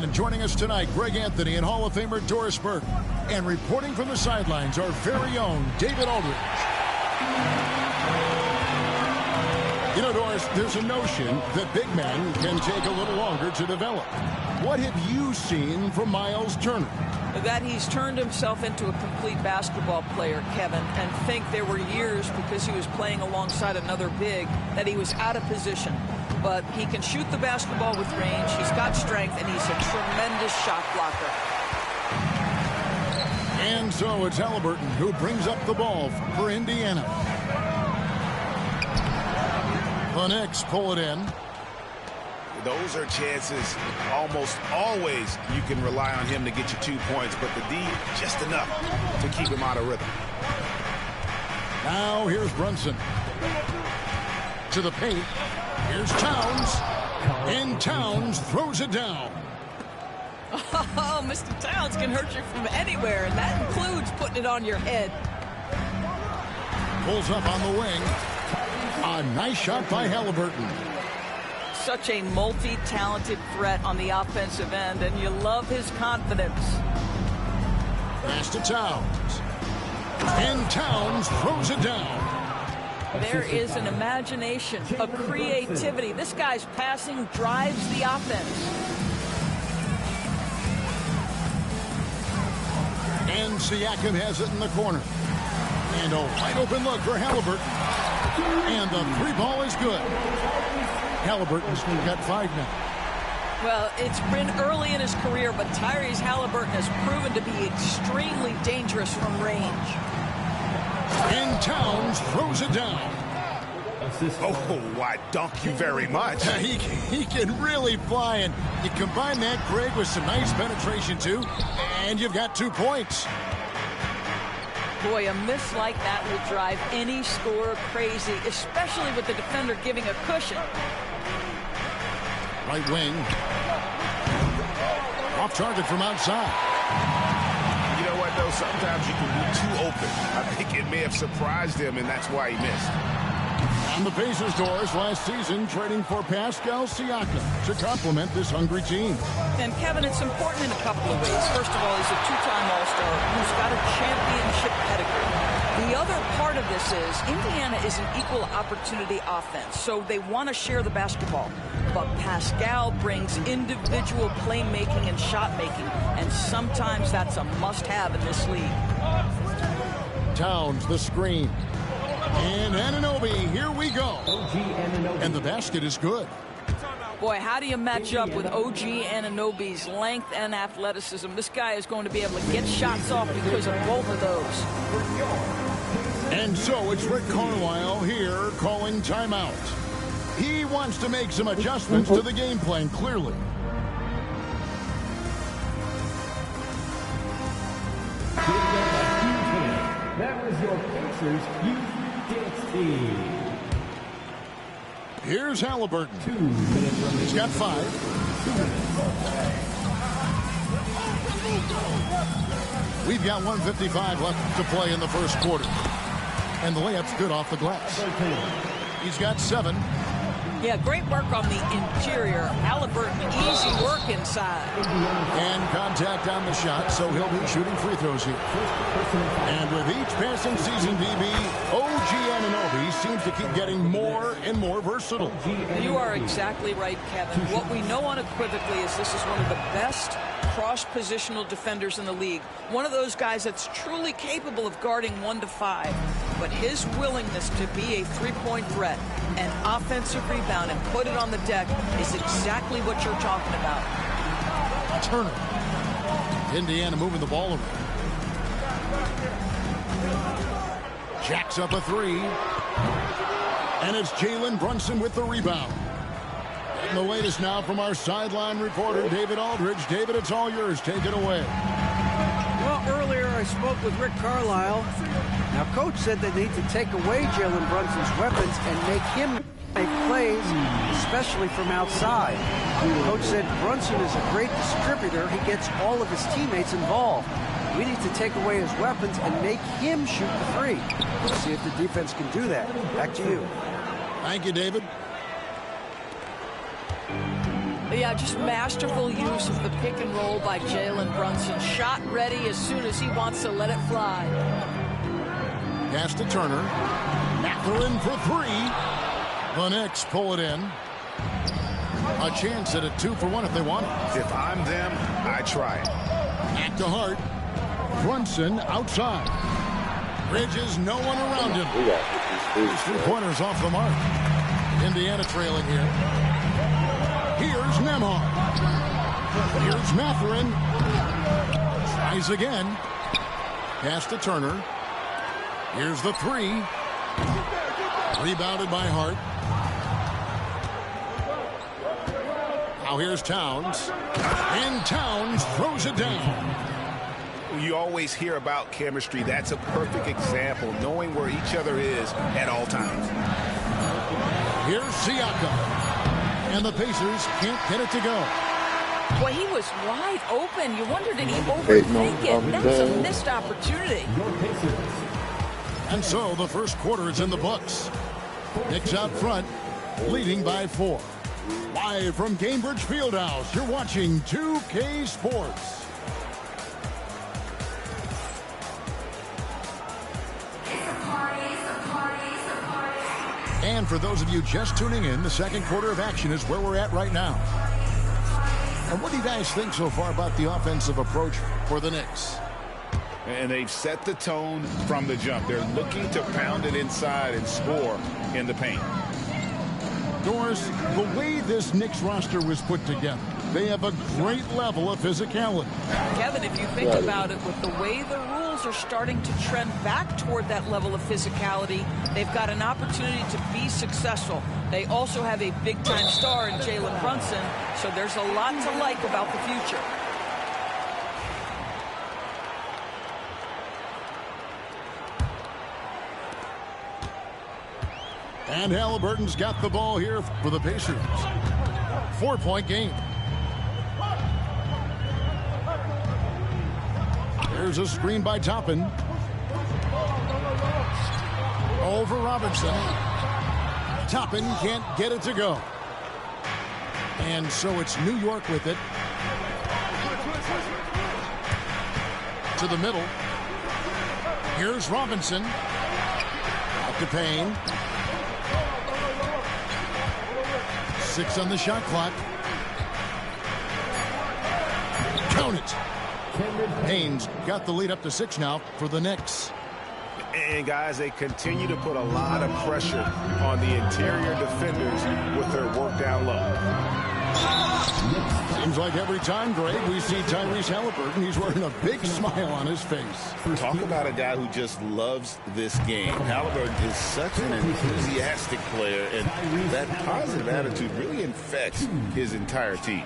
And joining us tonight, Greg Anthony and Hall of Famer Doris Burke. And reporting from the sidelines, our very own David Aldridge. You know, Doris, there's a notion that big men can take a little longer to develop. What have you seen from Miles Turner? That he's turned himself into a complete basketball player, Kevin, and think there were years because he was playing alongside another big that he was out of position. But he can shoot the basketball with range, he's got strength, and he's a tremendous shot blocker. And so it's Halliburton who brings up the ball for Indiana. The Knicks pull it in. Those are chances almost always you can rely on him to get you 2 points, but the D just enough to keep him out of rhythm. Now here's Brunson. To the paint. Here's Towns. And Towns throws it down. Oh, Mr. Towns can hurt you from anywhere, and that includes putting it on your head. Pulls up on the wing. A nice shot by Halliburton. Such a multi-talented threat on the offensive end, and you love his confidence. Pass to Towns. And Towns throws it down. There is an imagination, a creativity. This guy's passing drives the offense. And Siakam has it in the corner. And a wide open look for Halliburton. And the three ball is good. Halliburton's got 5 now. Well, it's been early in his career, but Tyrese Halliburton has proven to be extremely dangerous from range. And Towns throws it down. Oh, I dunk you very much. He can really fly, and you combine that, Greg, with some nice penetration, too, and you've got 2 points. Boy, a miss like that will drive any scorer crazy, especially with the defender giving a cushion. Right wing. Off target from outside. You know what, though? Sometimes you can be too open. I think it may have surprised him, and that's why he missed. And the Pacers, Doris, last season trading for Pascal Siakam to complement this hungry team. And, Kevin, it's important in a couple of ways. First of all, he's a 2-time All-Star who's got a championship pedigree. The other part of this is Indiana is an equal opportunity offense, so they want to share the basketball. But Pascal brings individual playmaking and shot making, and sometimes that's a must-have in this league. Towns, the screen. And Anunoby, here we go. And the basket is good. Boy, how do you match up with OG Anunoby's length and athleticism? This guy is going to be able to get shots off because of both of those. And so it's Rick Carlisle here calling timeout. He wants to make some adjustments to the game plan, clearly. That was your Pacers Youth Dance Team. Here's Halliburton. 2 minutes remaining. He's got 5. We've got 1:55 left to play in the first quarter. And the layup's good off the glass. He's got 7. Yeah, great work on the interior. Halliburton, easy work inside. And contact on the shot, so he'll be shooting free throws here. And with each passing season, DB, OG Anunoby seems to keep getting more and more versatile. You are exactly right, Kevin. What we know unequivocally is this is one of the best cross-positional defenders in the league. One of those guys that's truly capable of guarding 1 to 5. But his willingness to be a three-point threat, an offensive rebound, and put it on the deck is exactly what you're talking about. Turner. Indiana moving the ball around. Jacks up a 3. And it's Jalen Brunson with the rebound. And the latest now from our sideline reporter, David Aldridge. David, it's all yours. Take it away. Well, earlier I spoke with Rick Carlisle. Now, Coach said they need to take away Jalen Brunson's weapons and make him make plays, especially from outside. Coach said Brunson is a great distributor. He gets all of his teammates involved. We need to take away his weapons and make him shoot the 3. Let's see if the defense can do that. Back to you. Thank you, David. Yeah, just masterful use of the pick and roll by Jalen Brunson. Shot ready as soon as he wants to let it fly. Pass to Turner. Mathurin for three. The Knicks pull it in. A chance at a 2-for-1 if they want it. If I'm them, I try it. Back to Hart. Brunson outside. Bridges, no one around him. These 3-pointers off the mark. Indiana trailing here. Here's Nembhard. Here's Mathurin. Tries again. Pass to Turner. Here's the three. Rebounded by Hart. Now here's Towns. And Towns throws it down. You always hear about chemistry. That's a perfect example, knowing where each other is at all times. Here's Siakam. And the Pacers can't get it to go. Boy, he was wide open. You wonder, did he overthink it? That's a missed opportunity. And so the first quarter is in the books. Knicks out front, leading by 4. Live from Cambridge Fieldhouse, you're watching 2K Sports. And for those of you just tuning in, the second quarter of action is where we're at right now. And what do you guys think so far about the offensive approach for the Knicks? And they've set the tone from the jump. They're looking to pound it inside and score in the paint. Doris, the way this Knicks roster was put together, they have a great level of physicality. Kevin, if you think about it, with the way the rules are starting to trend back toward that level of physicality, they've got an opportunity to be successful. They also have a big-time star in Jalen Brunson, so there's a lot to like about the future. And Halliburton's got the ball here for the Pacers. 4-point game. There's a screen by Toppin. Over Robinson. Toppin can't get it to go. And so it's New York with it. To the middle. Here's Robinson. Up to Payne. 6 on the shot clock. Count it. Payne's got the lead up to 6 now for the Knicks. And guys, they continue to put a lot of pressure on the interior defenders with their work down low. Seems like every time, Greg, we see Tyrese Halliburton, he's wearing a big smile on his face. Talk about a guy who just loves this game. Halliburton is such an enthusiastic player, and that positive attitude really infects his entire team.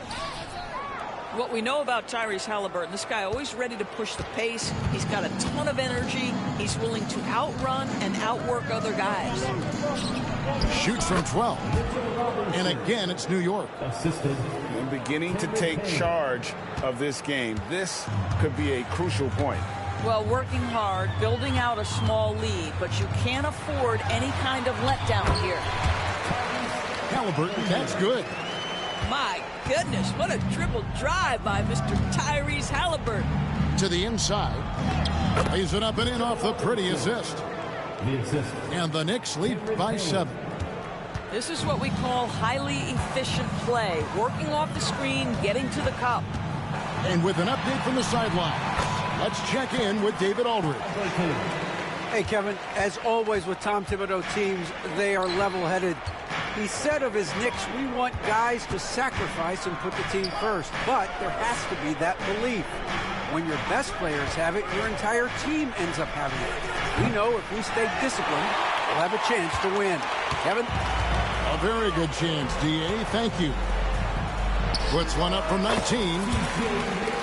What we know about Tyrese Halliburton, this guy always ready to push the pace. He's got a ton of energy. He's willing to outrun and outwork other guys. Shoots from 12. And again, it's New York. And beginning to take charge of this game. This could be a crucial point. Well, working hard, building out a small lead, but you can't afford any kind of letdown here. Halliburton, that's good. My goodness, what a triple drive by Mr. Tyrese Halliburton. To the inside. Lays it up and in off the pretty assist. And the Knicks lead by 7. This is what we call highly efficient play. Working off the screen, getting to the cup. And with an update from the sideline, let's check in with David Aldridge. Hey, Kevin, as always with Tom Thibodeau teams, they are level-headed. He said of his Knicks, we want guys to sacrifice and put the team first. But there has to be that belief. When your best players have it, your entire team ends up having it. We know if we stay disciplined, we'll have a chance to win. Kevin? A very good chance, D.A. Thank you. Puts one up from 19.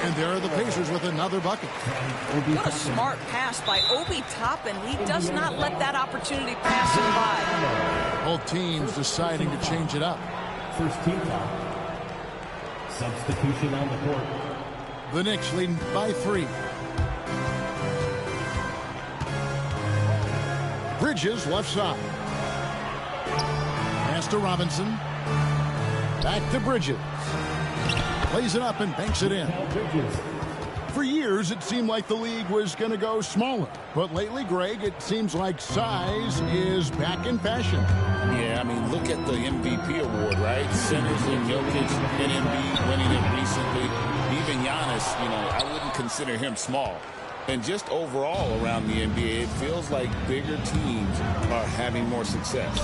And there are the Pacers with another bucket. What a smart pass by Obi Toppin. He does not let that opportunity pass him by. Both teams deciding to change it up. First team foul. Substitution on the court. The Knicks leading by 3. Bridges left side. Pass to Robinson. Back to Bridges. Lays it up and banks it in. For years, it seemed like the league was going to go smaller. But lately, Greg, it seems like size is back in fashion. Yeah, I mean, look at the MVP award, right? Centers and Jokic and Embiid winning it recently. Even Giannis, I wouldn't consider him small. And just overall around the NBA, it feels like bigger teams are having more success.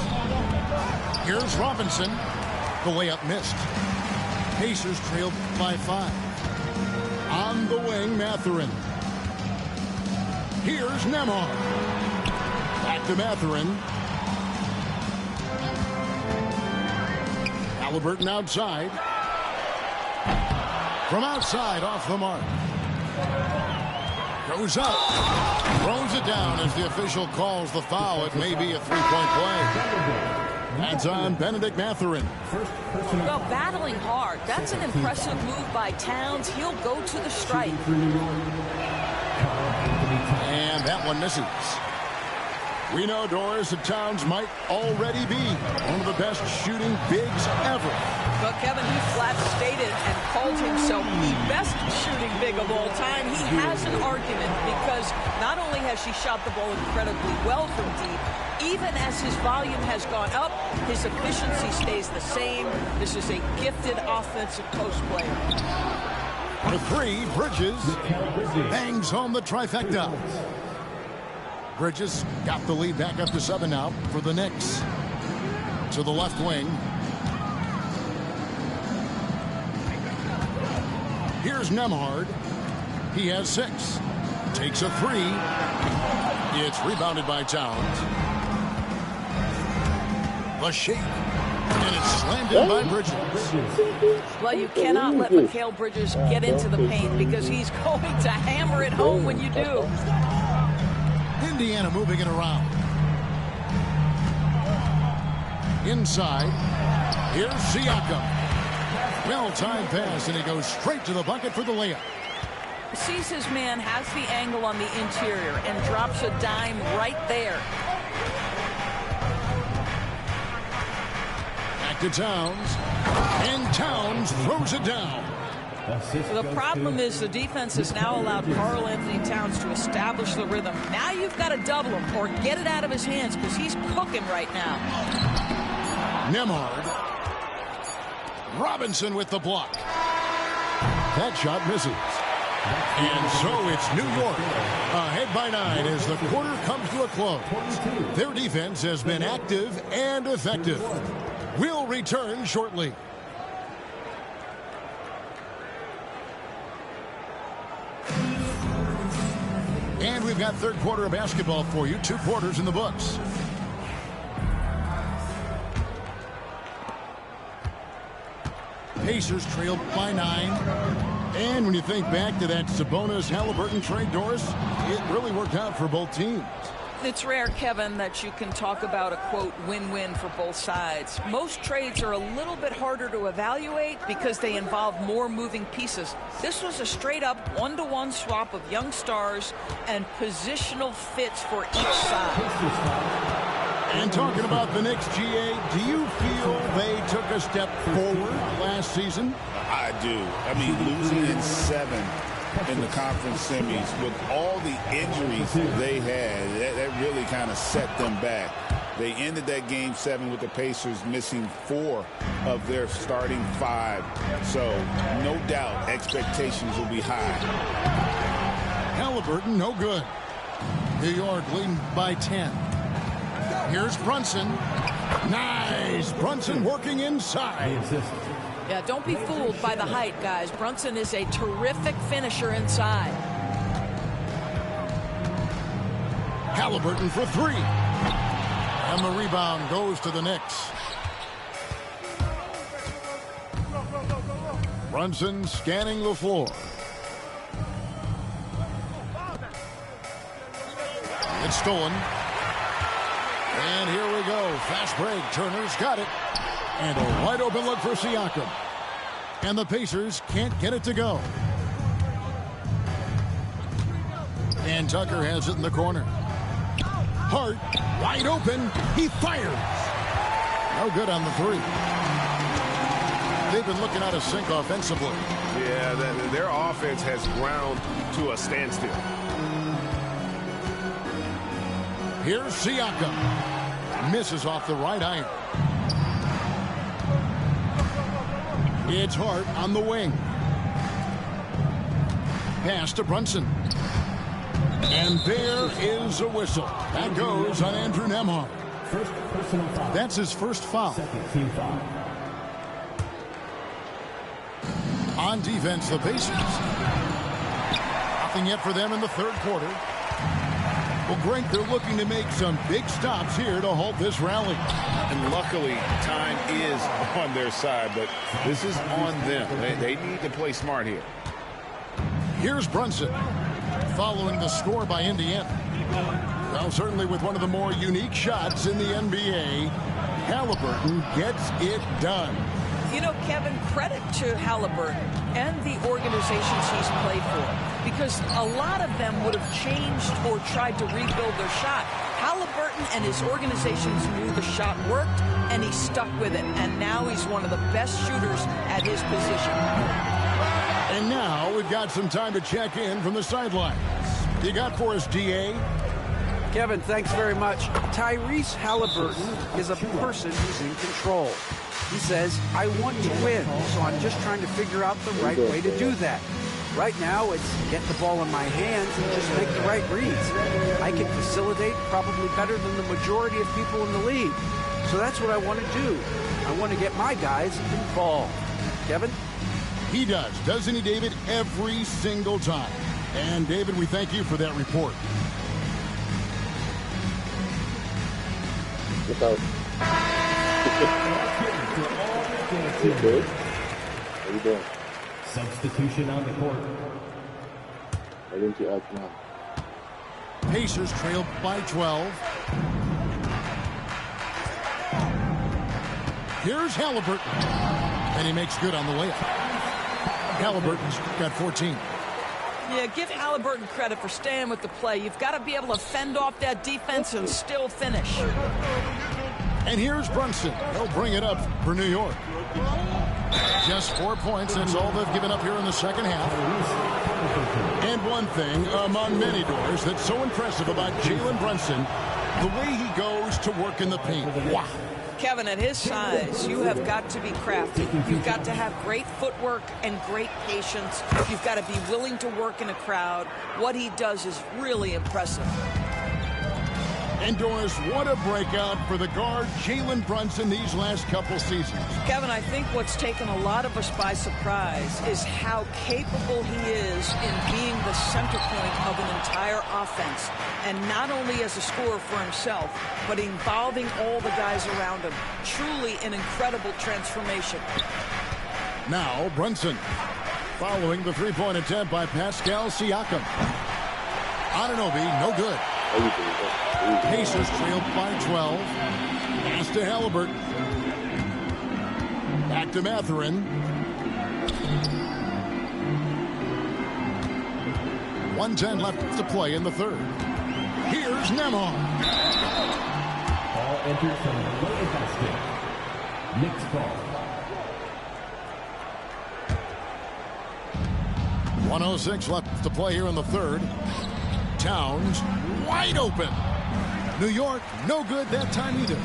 Here's Robinson. The layup missed. Pacers trailed by 5. On the wing, Mathurin. Here's Nembhard. Back to Mathurin. Halliburton outside. From outside, off the mark. Goes up. Throws it down as the official calls the foul. It may be a three-point play. That's on Benedict Mathurin. Well, battling hard. That's an impressive move by Towns. He'll go to the stripe. And that one misses. We know, Doris, that Towns might already be one of the best shooting bigs ever. But Kevin, he flat stated and called himself the best shooting big of all time. He has an argument because not only has she shot the ball incredibly well from deep, even as his volume has gone up, his efficiency stays the same. This is a gifted offensive post player. For 3, Bridges bangs home the trifecta. Bridges got the lead back up to 7 now for the Knicks. To the left wing. Here's Nembhard. He has 6. Takes a 3. It's rebounded by Towns. The shake. And it's slammed in by Bridges. Well, you cannot let Mikal Bridges get into the paint because he's going to hammer it home when you do. Indiana moving it around. Inside. Here's Siakam. Well-timed pass, and he goes straight to the bucket for the layup. Sees his man, has the angle on the interior, and drops a dime right there. Back to Towns. And Towns throws it down. So the problem is the defense has now allowed Karl Anthony Towns to establish the rhythm. Now you've got to double him or get it out of his hands because he's cooking right now. Nembhard. Robinson with the block. That shot misses. And so it's New York ahead by 9 as the quarter comes to a close. Their defense has been active and effective. We'll return shortly. And we've got third quarter of basketball for you. 2 quarters in the books. Pacers trailed by 9. And when you think back to that Sabonis-Halliburton trade, Doris, it really worked out for both teams. It's rare, Kevin, that you can talk about a, quote, win-win for both sides. Most trades are a little bit harder to evaluate because they involve more moving pieces. This was a straight-up one-to-one swap of young stars and positional fits for each side. And talking about the Knicks, GA, do you feel they took a step forward last season? I do. I mean, losing in 7 in the conference semis with all the injuries they had, that really kind of set them back. They ended that game 7 with the Pacers missing 4 of their starting 5. So no doubt expectations will be high. Halliburton, no good. New York leading by 10. Here's Brunson. Nice. Brunson working inside. Yeah, don't be fooled by the height, guys. Brunson is a terrific finisher inside. Halliburton for 3. And the rebound goes to the Knicks. Brunson scanning the floor. It's stolen. And here we go. Fast break. Turner's got it. And a wide open look for Siakam. And the Pacers can't get it to go. And Tucker has it in the corner. Hart, wide open. He fires. No good on the 3. They've been looking out of sync offensively. Yeah, their offense has ground to a standstill. Here's Siakam. Misses off the right iron. It's Hart on the wing. Pass to Brunson. And there is a whistle. That goes on Andrew Nembhard. First personal foul. That's his first foul. Second team foul. On defense, the Pacers. Nothing yet for them in the third quarter. Well, Greg, they're looking to make some big stops here to halt this rally. And luckily, time is on their side, but this is on them. They need to play smart here. Here's Brunson, following the score by Indiana. Well, certainly with one of the more unique shots in the NBA, Halliburton gets it done. You know, Kevin, credit to Halliburton and the organizations he's played for, because a lot of them would have changed or tried to rebuild their shot. Halliburton and his organizations knew the shot worked, and he stuck with it. And now he's one of the best shooters at his position. And now we've got some time to check in from the sidelines. You got for us, D.A.? Kevin, thanks very much. Tyrese Halliburton is a person who's in control. He says, I want to win, so I'm just trying to figure out the right way to do that. Right now, it's get the ball in my hands and just make the right reads. I can facilitate probably better than the majority of people in the league. So that's what I want to do. I want to get my guys involved. Kevin? He does, doesn't he, David? Every single time. And, David, we thank you for that report. You good? How you doing? Substitution on the court. Why didn't you act now? Pacers trail by 12. Here's Halliburton. And he makes good on the layup. Halliburton's got 14. Yeah, give Halliburton credit for staying with the play. You've got to be able to fend off that defense and still finish. And here's Brunson. They'll bring it up for New York. Just 4 points. That's all they've given up here in the second half. And one thing among many doors that's so impressive about Jalen Brunson, the way he goes to work in the paint. Wow. Kevin, at his size, you have got to be crafty. You've got to have great footwork and great patience. You've got to be willing to work in a crowd. What he does is really impressive. And Doris, what a breakout for the guard Jalen Brunson these last couple seasons. Kevin, I think what's taken a lot of us by surprise is how capable he is in being the center point of an entire offense. And not only as a scorer for himself, but involving all the guys around him. Truly an incredible transformation. Now Brunson, following the three-point attempt by Pascal Siakam. Anunoby, no good. Pacers trail by 12. Pass to Halliburton. Back to Mathurin. 1:10 left to play in the third. Here's Nembhard. Ball enters from the lower basket. Knicks ball. 1:06 left to play here in the third. Towns wide open. New York, no good that time either.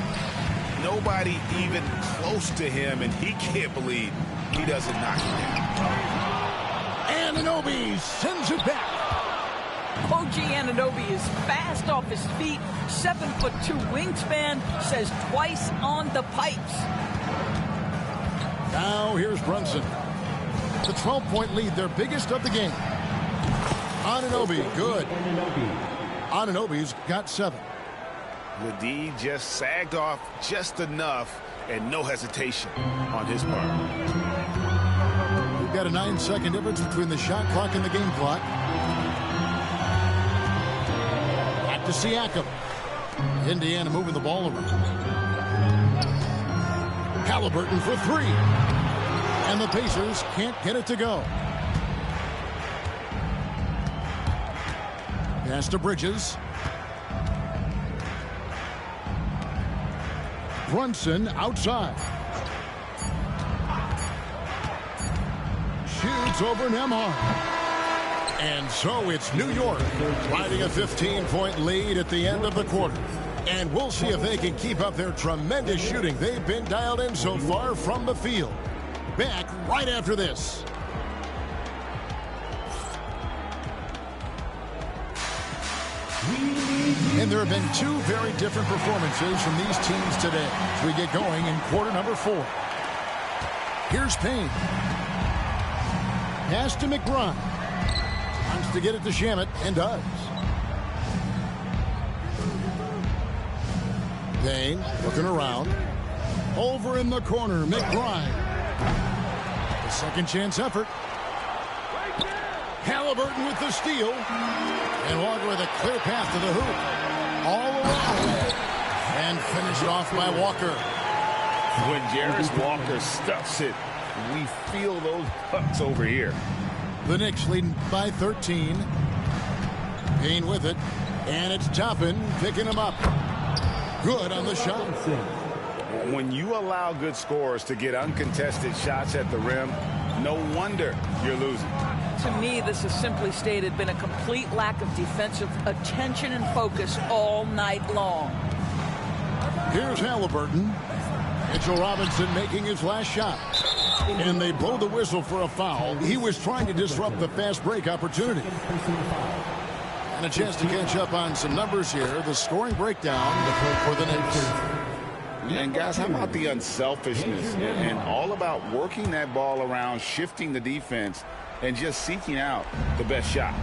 Nobody even close to him, and he can't believe he doesn't knock it down. Anunoby sends it back. OG Anunoby is fast off his feet, 7'2" wingspan, says twice on the pipes. Now here's Brunson. The 12-point lead, their biggest of the game. Anunoby, good. Anunoby's got 7. The D just sagged off just enough, and no hesitation on his part. We've got a 9-second difference between the shot clock and the game clock. Back to Siakam. Indiana moving the ball around. Halliburton for 3. And the Pacers can't get it to go. Pass to Bridges. Brunson outside. shoots over Nembhard. And so it's New York riding a 15-point lead at the end of the quarter. And we'll see if they can keep up their tremendous shooting they've been dialed in so far from the field. Back right after this. And there have been two very different performances from these teams today as we get going in quarter number 4. Here's Payne. Pass to McBride. Wants to get it to Shamet, and does. Payne looking around. Over in the corner, McBride. The second chance effort. Halliburton with the steal. And Walker with a clear path to the hoop. All around. And finished off by Walker. When Jarris Walker stuffs it, we feel those pucks over here. The Knicks leading by 13. Payne with it. And it's Toppin picking him up. Good on the shot. When you allow good scorers to get uncontested shots at the rim, no wonder you're losing. To me, this has simply stated been a complete lack of defensive attention and focus all night long. Here's Halliburton. Mitchell Robinson making his last shot. And they blow the whistle for a foul. He was trying to disrupt the fast break opportunity. And a chance to catch up on some numbers here. The scoring breakdown for the Knicks. And guys, how about the unselfishness and all about working that ball around, shifting the defense, and just seeking out the best shot.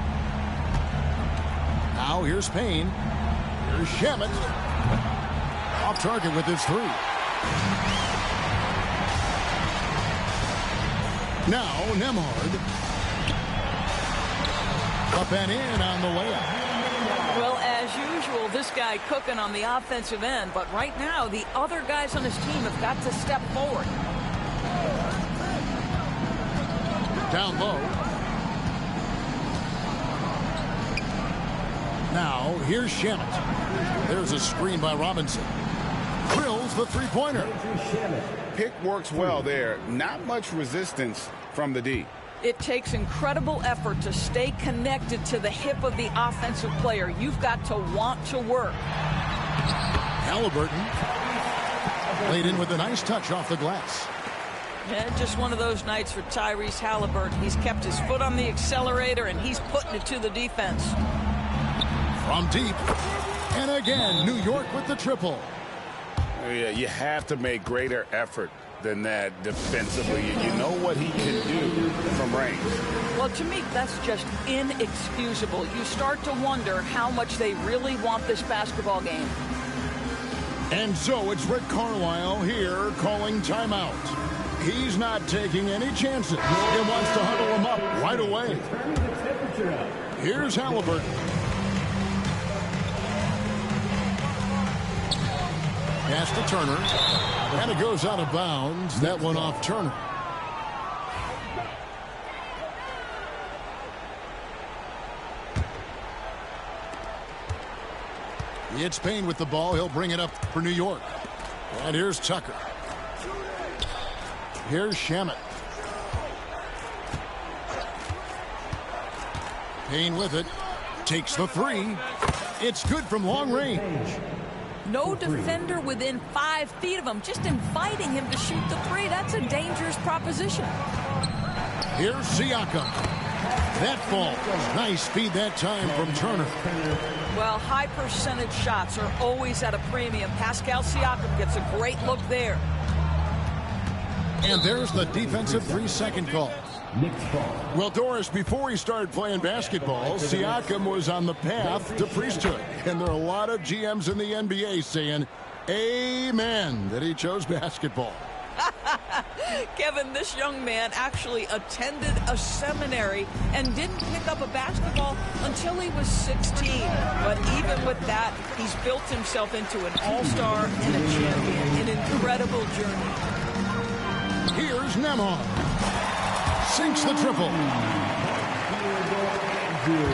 Now here's Payne. Here's Shamet. Off target with his 3. Now Nembhard. Up and in on the layup. Well, as usual, this guy cooking on the offensive end, but right now the other guys on his team have got to step forward. Down low. Now here's Shamet. There's a screen by Robinson. Drills the three-pointer. Pick works well there. Not much resistance from the D. It takes incredible effort to stay connected to the hip of the offensive player. You've got to want to work. Halliburton laid in with a nice touch off the glass. Yeah, just one of those nights for Tyrese Halliburton. He's kept his foot on the accelerator, and he's putting it to the defense. From deep. And again, New York with the triple. Yeah, you have to make greater effort than that defensively. You know what he can do from range. Well, to me, that's just inexcusable. You start to wonder how much they really want this basketball game. And so it's Rick Carlisle here calling timeout. He's not taking any chances. He wants to huddle him up right away. Here's Halliburton. Pass to Turner. And it goes out of bounds. That one off Turner. It's Payne with the ball. He'll bring it up for New York. And here's Tucker. Here's Shamet. Payne with it. Takes the 3. It's good from long range. No defender within 5 feet of him. Just inviting him to shoot the 3. That's a dangerous proposition. Here's Siakam. That falls. Nice speed that time from Turner. Well, high percentage shots are always at a premium. Pascal Siakam gets a great look there. And there's the defensive 3-second call. Well, Doris, before he started playing basketball, Siakam was on the path to priesthood. And there are a lot of GMs in the NBA saying, amen, that he chose basketball. Kevin, this young man actually attended a seminary and didn't pick up a basketball until he was 16. But even with that, he's built himself into an all-star and a champion. An incredible journey. Here's Nembhard. Sinks the triple.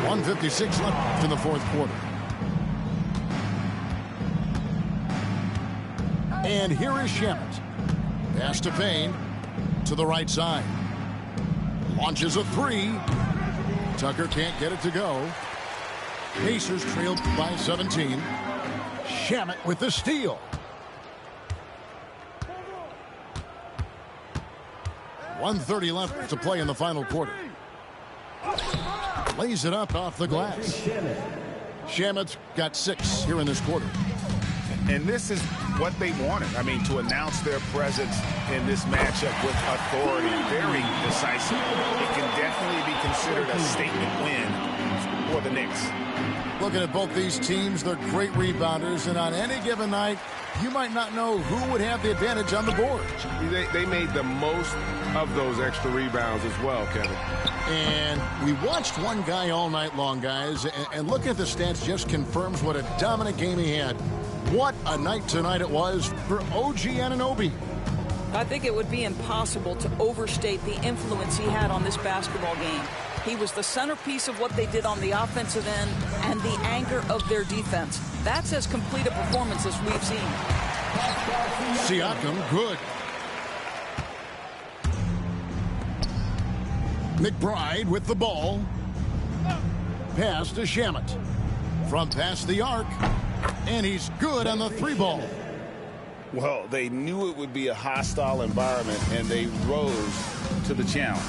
1:56 left in the fourth quarter. And here is Shamet. Pass to Payne to the right side. Launches a three. Tucker can't get it to go. Pacers trailed by 17. Shamet with the steal. .130 left to play in the final quarter. Lays it up off the glass. Shamet's got 6 here in this quarter. And this is what they wanted. I mean, to announce their presence in this matchup with authority, very decisive. It can definitely be considered a statement win for the Knicks. Looking at both these teams, they're great rebounders, and on any given night, you might not know who would have the advantage on the board. They made the most of those extra rebounds as well, Kevin. And we watched one guy all night long, guys, and looking at the stats just confirms what a dominant game he had. What a night tonight it was for OG Anunoby. I think it would be impossible to overstate the influence he had on this basketball game. He was the centerpiece of what they did on the offensive end and the anchor of their defense. That's as complete a performance as we've seen. Siakam, good. McBride with the ball. Pass to Shamet. From past the arc. And he's good on the 3-ball. Well, they knew it would be a hostile environment, and they rose to the challenge.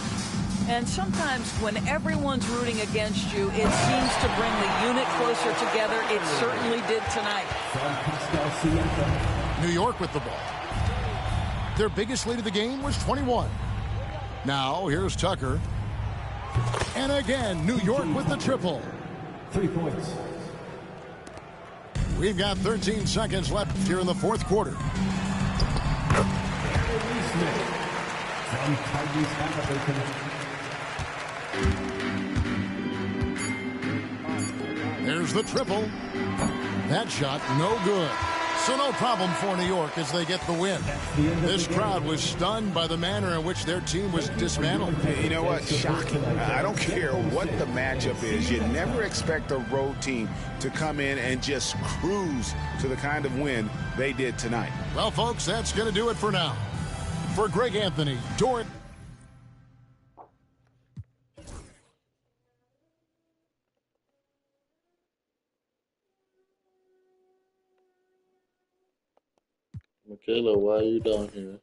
And sometimes when everyone's rooting against you, it seems to bring the unit closer together. It certainly did tonight. New York with the ball. Their biggest lead of the game was 21. Now, here's Tucker. And again, New York with the triple. 3 points. We've got 13 seconds left here in the fourth quarter. There's the triple. That shot, no good. So no problem for New York as they get the win. This crowd was stunned by the manner in which their team was dismantled. You know what? Shocking. I don't care what the matchup is. You never expect a road team to come in and just cruise to the kind of win they did tonight. Well, folks, that's going to do it for now. For Greg Anthony, Dort. Michaela, why are you down here?